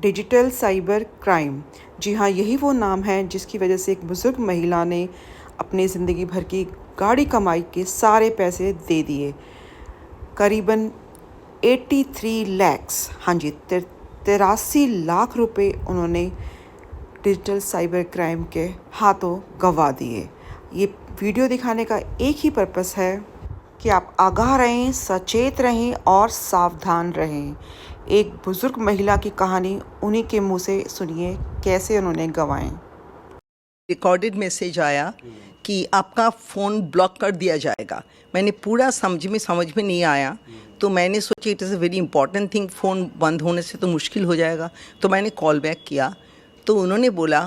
Digital cyber crime. जी हाँ, यही वो नाम है जिसकी वजह से एक बुज़ुर्ग महिला ने अपनी ज़िंदगी भर की गाढ़ी कमाई के सारे पैसे दे दिए। करीबन 83 लैक्स, हाँ जी, 83 लाख रुपए उन्होंने डिजिटल साइबर क्राइम के हाथों गंवा दिए। ये वीडियो दिखाने का एक ही पर्पस है कि आप आगाह रहें, सचेत रहें और सावधान रहें। एक बुज़ुर्ग महिला की कहानी उन्हीं के मुंह से सुनिए, कैसे उन्होंने गंवाएं। रिकॉर्डेड मैसेज आया कि आपका फ़ोन ब्लॉक कर दिया जाएगा। मैंने पूरा समझ में नहीं आया, तो मैंने सोचा it is a very important thing, phone बंद होने से तो मुश्किल हो जाएगा। तो मैंने कॉल बैक किया, तो उन्होंने बोला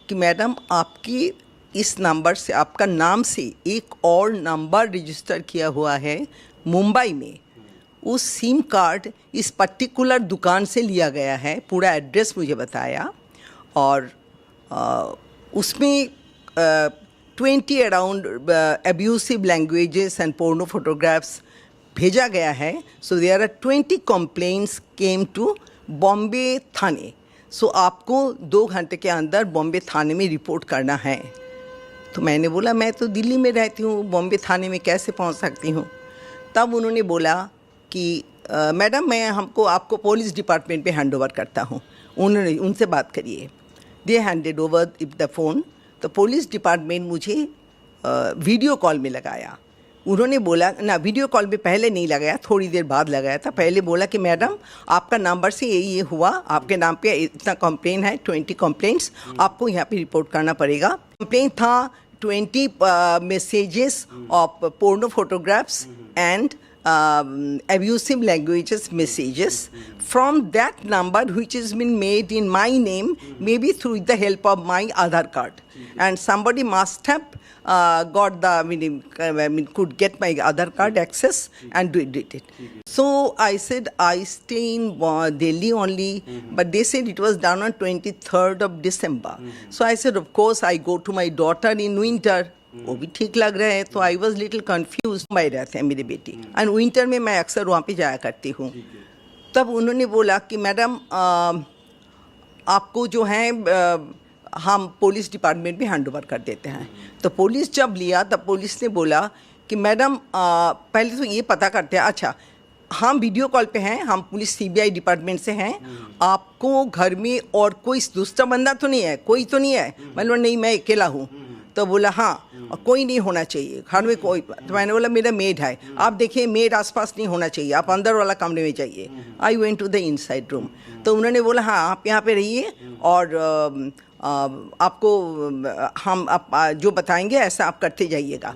कि मैडम आपकी इस नंबर से, आपका नाम से एक और नंबर रजिस्टर किया हुआ है मुंबई में। उस सिम कार्ड इस पर्टिकुलर दुकान से लिया गया है। पूरा एड्रेस मुझे बताया और उसमें 20 around abusive languages and porno photographs भेजा गया है। So there are 20 complaints came to Bombay थाने। सो आपको 2 घंटे के अंदर बॉम्बे थाने में रिपोर्ट करना है। तो मैंने बोला मैं तो दिल्ली में रहती हूँ, बॉम्बे थाने में कैसे पहुँच सकती हूँ। तब उन्होंने बोला कि मैडम मैं आपको पुलिस डिपार्टमेंट में हैंड ओवर करता हूँ, उनसे बात करिए। दे हैंडेड ओवर द फ़ोन। तो पुलिस डिपार्टमेंट मुझे वीडियो कॉल में लगाया। उन्होंने बोला ना, वीडियो कॉल में पहले नहीं लगाया, थोड़ी देर बाद लगाया था। पहले बोला कि मैडम आपका नंबर से ये हुआ, आपके नाम पे इतना कंप्लेन है, 20 कंप्लेंट्स, आपको यहाँ पे रिपोर्ट करना पड़ेगा। कंप्लेन था 20 messages of porno photographs and abusive languages messages from that number which has been made in my name, maybe through the help of my Aadhaar card, and somebody must have got the could get my Aadhaar card access and did it. So I said I stay in Delhi only, but they said it was done on 23rd of December. So I said of course I go to my daughter in winter, वो भी ठीक लग रहा है। तो I was little confuse. मैं रहते हैं मेरी बेटी, एंड विंटर में मैं अक्सर वहाँ पे जाया करती हूँ। तब उन्होंने बोला कि मैडम आपको जो है हम पुलिस डिपार्टमेंट में हैंड ओवर कर देते हैं। तो पुलिस जब लिया तब पुलिस ने बोला कि मैडम पहले तो ये पता करते हैं, अच्छा हम वीडियो कॉल पे हैं, हम पुलिस CBI डिपार्टमेंट से हैं, आपको घर में और कोई दूसरा बंदा तो नहीं है, कोई तो नहीं है? मतलब नहीं, मैं अकेला हूँ। तो बोला हाँ, कोई नहीं होना चाहिए घर में कोई। तो मैंने बोला मेरा मेड है, आप देखिए मेड आसपास नहीं होना चाहिए, आप अंदर वाला कमरे में जाइए। I went to the inside room. तो उन्होंने बोला हाँ आप यहाँ पे रहिए और आपको हम जो बताएंगे ऐसा आप करते जाइएगा।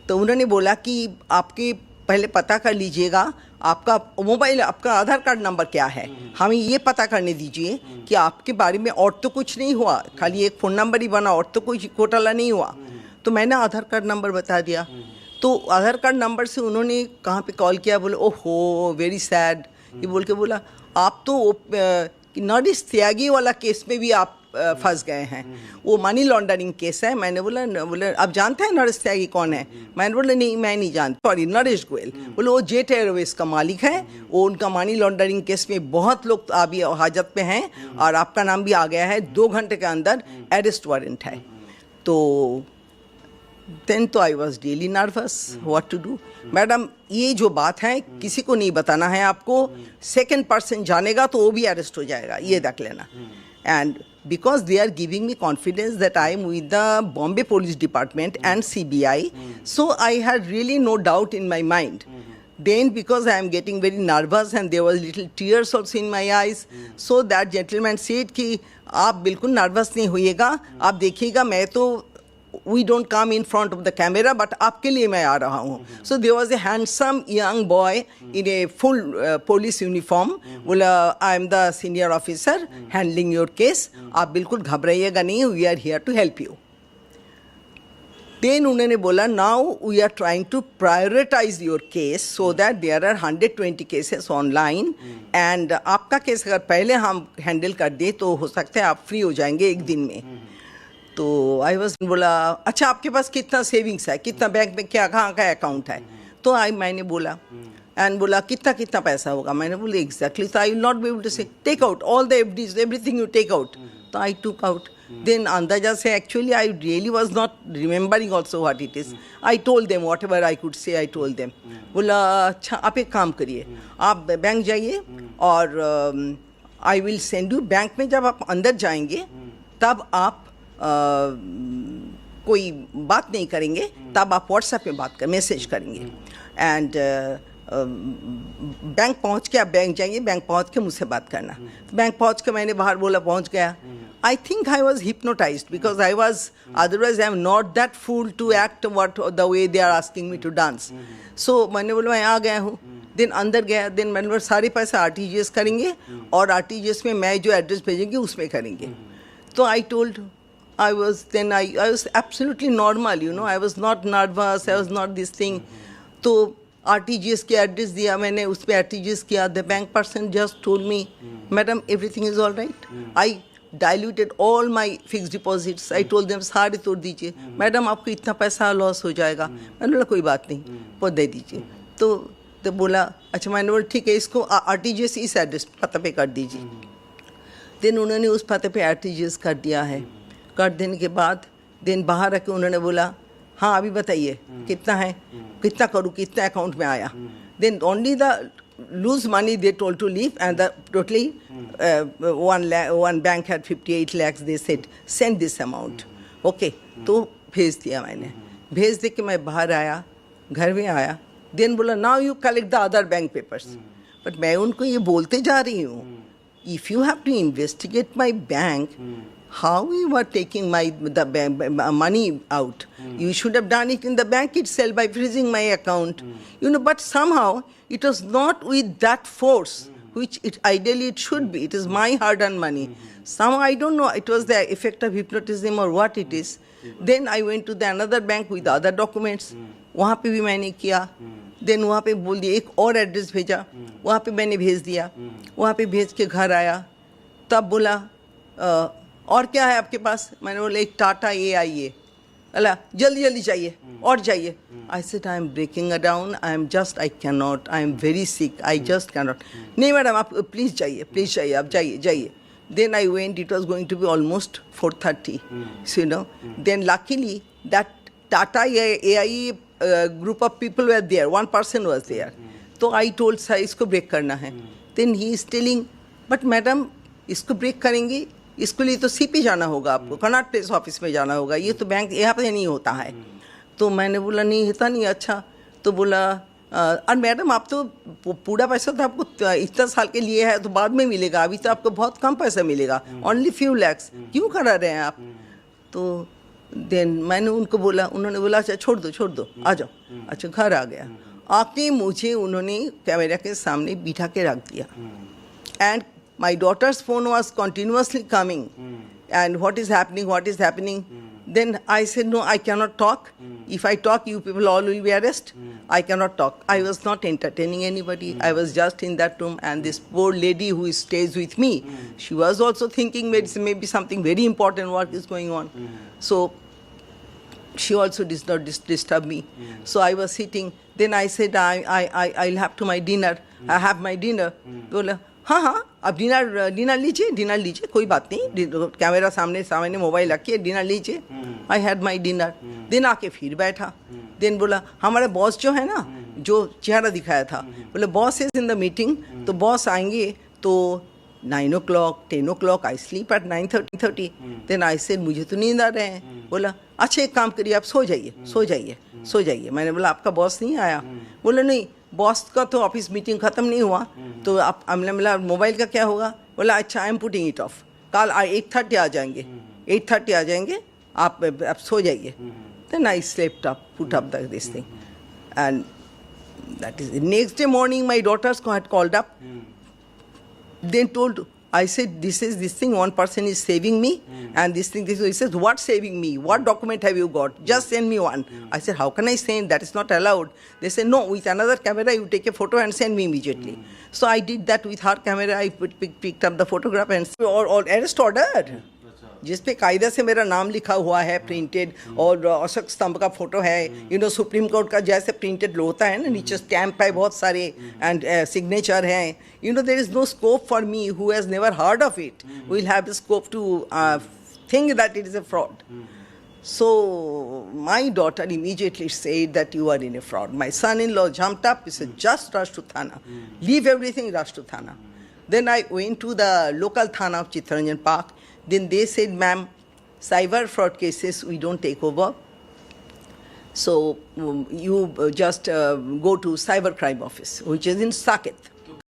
तो उन्होंने बोला कि आपके पहले पता कर लीजिएगा आपका मोबाइल, आपका आधार कार्ड नंबर क्या है, हमें ये पता करने दीजिए कि आपके बारे में और तो कुछ नहीं हुआ, खाली एक फ़ोन नंबर ही बना और तो कोई घोटाला नहीं हुआ। तो मैंने आधार कार्ड नंबर बता दिया। तो आधार कार्ड नंबर से उन्होंने कहाँ पे कॉल किया, बोले ओहो वेरी सैड, ये बोल के बोला आप तो नरेश त्यागी वाला केस में भी आप फंस गए हैं, वो मनी लॉन्ड्रिंग केस है। मैंने बोला आप जानते हैं नरेश त्यागी कौन है? मैंने बोला नहीं मैं नहीं जानता, सॉरी नरेश गोयल। बोले वो जेट एयरवेज का मालिक है, वो उनका मनी लॉन्ड्रिंग केस में बहुत लोग अभी हाजत पे हैं और आपका नाम भी आ गया है, 2 घंटे के अंदर अरेस्ट वारंट है। तो देन तो I was really nervous what to do. Madam ये जो बात है किसी को नहीं बताना है आपको, सेकेंड पर्सन जानेगा तो वो भी अरेस्ट हो जाएगा, ये देख लेना। And because they are giving me confidence that I am with the Bombay Police Department and CBI, so I had really no doubt in my mind. Then because I am getting very nervous and there was little tears also in my eyes, so that gentleman said कि आप बिल्कुल nervous नहीं होइएगा, आप देखिएगा मैं तो we don't come in front of the camera, but आपके लिए मैं आ रहा हूँ। So there was a handsome young boy in a full police uniform. बोला I am the senior officer handling your case. आप बिल्कुल घबराइएगा नहीं, we are here to help you. Then उन्होंने बोला now we are trying to prioritize your case so that there are 120 cases online and आपका case अगर पहले हम handle कर दें तो हो सकता है आप फ्री हो जाएंगे एक दिन में। तो आई वॉज बोला अच्छा आपके पास कितना सेविंग्स है, कितना बैंक में क्या कहाँ का अकाउंट है? तो मैंने बोला एंड बोला कितना कितना पैसा होगा. मैंने बोला एग्जैक्टली. तो I will not be able to say take out all the FDs everything you take out. तो आई टुक आउट. Then अंदाजा से actually I really was not remembering also what it is. I told them whatever I could say. I told them. बोला अच्छा आप एक काम करिए, आप बैंक जाइए और I will send you. Bank में जब आप अंदर जाएंगे तब आप कोई बात नहीं करेंगे, तब आप व्हाट्सएप पे बात कर मैसेज करेंगे. एंड बैंक पहुंच के आप बैंक जाएंगे, बैंक पहुंच के मुझसे बात करना. बैंक पहुंच के मैंने बाहर बोला पहुंच गया. I think I was hypnotized because I was, otherwise I am not that fool to act what the way they are asking me to dance. So मैंने बोला मैं आ गया हूँ. दिन अंदर गया. दिन मैंने बोला सारे पैसे RTGS करेंगे और RTGS में मैं जो एड्रेस भेजेंगे उसमें करेंगे. तो I told, I was absolutely normal, you know. I was not nervous, I was not this thing. तो RTGS के एड्रेस दिया मैंने, उस पर RTGS किया. The bank person just told me, madam everything is all right. I diluted all my fixed deposits. I told them सारे तोड़ दीजिए. मैडम आपको इतना पैसा लॉस हो जाएगा. मैंने बोला कोई बात नहीं, वो दे दीजिए. तो बोला अच्छा. मैंने बोला ठीक है, इसको RTGS इस एड्रेस पते पे कर दीजिए. देन उन्होंने उस पते पे RTGS कर दिया है. कर देने के बाद देन बाहर आके उन्होंने बोला हाँ अभी बताइए कितना है, कितना करूँ, कितना अकाउंट में आया. Then only the lose money they told to leave, and the totally one bank had 58 lakhs. They said send this amount. Okay. तो भेज दिया मैंने. भेज दे के मैं बाहर आया, घर में आया. देन बोला now you collect the other bank papers. But मैं उनको ये बोलते जा रही हूँ, if you have to investigate my bank, how you were taking the money out? You should have done it in the bank itself by freezing my account. You know, but somehow it was not with that force which ideally it should be. It is my hard-earned money. Somehow I don't know, it was the effect of hypnotism or what it is. Then I went to the another bank with other documents. वहाँ पे भी मैंने किया. Then वहाँ पे बोल दिया एक और एड्रेस भेजा, वहाँ पे मैंने भेज दिया. वहाँ पे भेज के घर आया. तब बोला और क्या है आपके पास. मैंने बोला एक टाटा AIA. अल्लाह जल्दी जल्दी चाहिए और चाहिए. I said I am breaking down, I am just, I can not, I am very sick, I just can not. नहीं मैडम आप प्लीज़ चाहिए आप जाइए. Then I went, it was going to be almost 4:30, so you know. Then luckily that Tata AIA group of people were there, one person was there. So I told sir इसको break करना है. Then he is telling, but madam इसको break करेंगी, इसके लिए तो CP जाना होगा आपको, कनॉट प्लेस ऑफिस में जाना होगा, ये तो बैंक यहाँ पे नहीं होता है. तो मैंने बोला नहीं होता नहीं. अच्छा. तो बोला और मैडम आप तो पूरा पैसा तो आपको इतना साल के लिए है तो बाद में मिलेगा, अभी तो आपको बहुत कम पैसा मिलेगा, ओनली फ्यू लैक्स, क्यों करा रहे हैं आप. तो देन मैंने उनको बोला, उन्होंने बोला अच्छा छोड़ दो आ जाओ. अच्छा घर आ गया. आके मुझे उन्होंने कैमरा के सामने बिठा के रख दिया. And my daughter's phone was continuously coming and what is happening. Then I said no, I cannot talk. If I talk, you people all will be arrested. I cannot talk. I was not entertaining anybody. I was just in that room, and this poor lady who stays with me, she was also thinking maybe something very important work is going on. So she also did not disturb me. So I was sitting. Then I said I'll have to my dinner. I have my dinner. बोला हाँ अब dinner लीजिए कोई बात नहीं, camera सामने mobile रखिए, dinner लीजिए. I had my dinner. दिन आके फिर बैठा. दिन बोला हमारा बॉस जो है ना, जो चेहरा दिखाया था, बोले boss is in the meeting. तो बॉस आएंगे तो 9 o'clock 10 o'clock I sleep at 9:30. Then I said मुझे तो नींद आ रहे हैं. बोला अच्छा एक काम करिए आप सो जाइए. मैंने बोला आपका बॉस नहीं आया. बोला नहीं बॉस का तो ऑफिस मीटिंग ख़त्म नहीं हुआ, तो आप हमने बोला मोबाइल का क्या होगा. बोला अच्छा I am putting it off, कल 8:30 आ जाएंगे, आप सो जाइए. Then I slept up, put up this thing, and that is next day morning my daughter's had called up. They told, I said this thing, one person is saving me, and this thing. He says what saving me, what document have you got, just send me one. I said how can I send, that is not allowed. They said no, with another camera you take a photo and send me immediately. So I did that with her camera. I picked up the photograph and or arrest order. जिस पे कायदे से मेरा नाम लिखा हुआ है printed, और अशोक स्तंभ का फोटो है, सुप्रीम कोर्ट का जैसे प्रिंटेड होता है ना, नीचे स्टैम्प है बहुत सारे एंड सिग्नेचर हैं, there is no scope for me who has never heard of it, will have the scope to think that it is a fraud. So my daughter immediately said that you are in a fraud. My son-in-law jumped up. He said, just rush to Thana. Leave everything, rush to Thana. Then I went to the local Thana of Chittaranjan Park. Then they said, ma'am, cyber fraud cases we don't take over. So you just go to cyber crime office, which is in Saket.